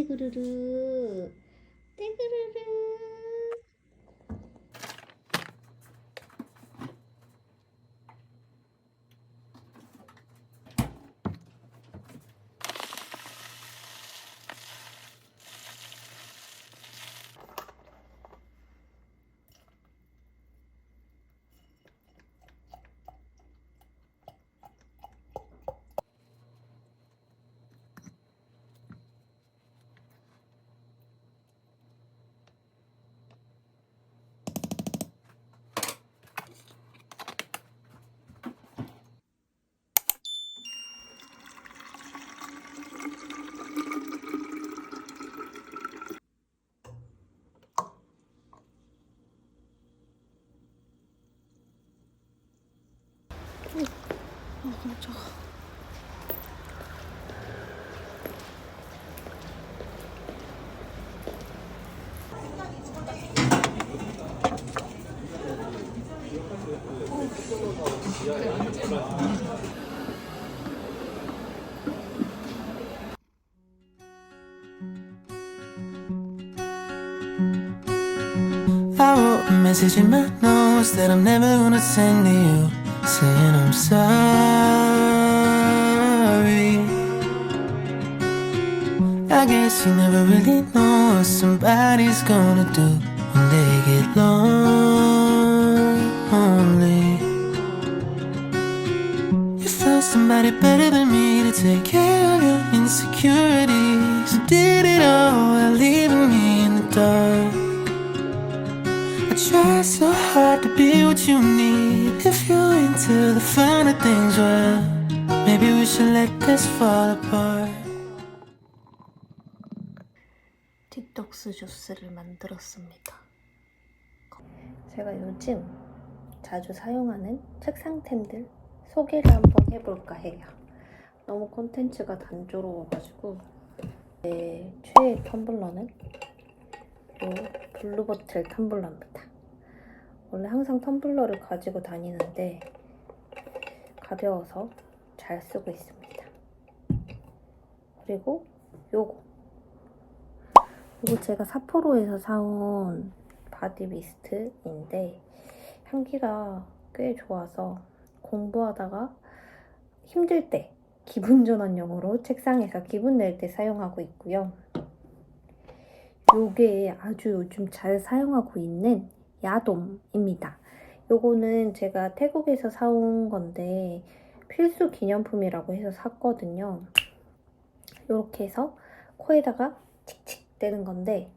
떼그르르 떼그르르. 깜짝아. I wrote a message in my notes that I'm never gonna send to you, saying I'm sorry. I guess you never really know what somebody's gonna do when they get lonely. You found somebody better than me to take care of your insecurities. You did it all while leaving me in the dark. I try so hard to be what you need. If you're into the finer things, well, maybe we should let this fall apart. 딥톡스 주스를 만들었습니다. 제가 요즘 자주 사용하는 책상템들 소개를 한번 해볼까 해요. 너무 콘텐츠가 단조로워가지고 제 최애 텀블러는 이 블루버틀 텀블러입니다. 원래 항상 텀블러를 가지고 다니는데 가벼워서 잘 쓰고 있습니다. 그리고 요거 제가 사포로에서 사온 바디 미스트인데 향기가 꽤 좋아서 공부하다가 힘들 때 기분 전환용으로 책상에서 기분 낼 때 사용하고 있고요. 요게 아주 요즘 잘 사용하고 있는 야돔입니다. 요거는 제가 태국에서 사온 건데 필수 기념품이라고 해서 샀거든요. 요렇게 해서 코에다가 칙칙 대는 건데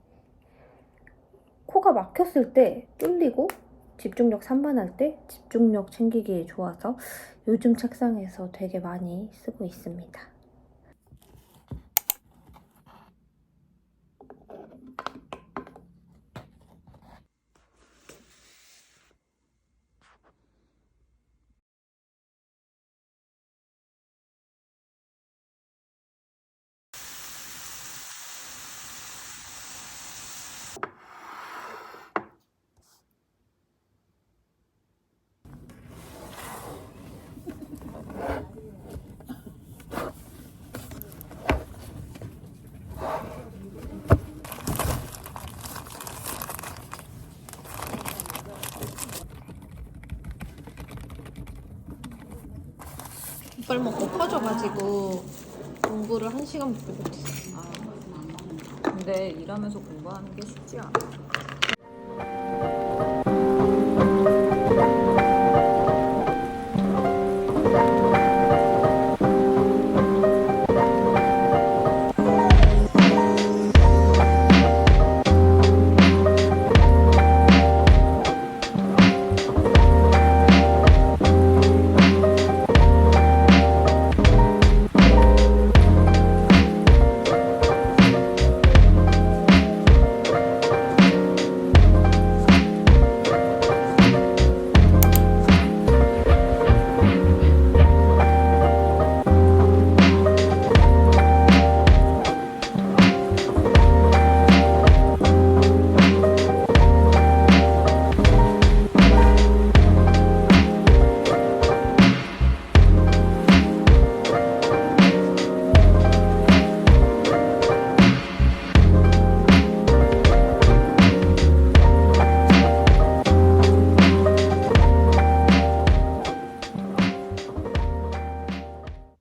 코가 막혔을 때 뚫리고 집중력 산만할 때 집중력 챙기기에 좋아서 요즘 책상에서 되게 많이 쓰고 있습니다. 이빨 먹고 커져가지고 공부를 1시간밖에 못했어. 근데 일하면서 공부하는 게 쉽지 않아.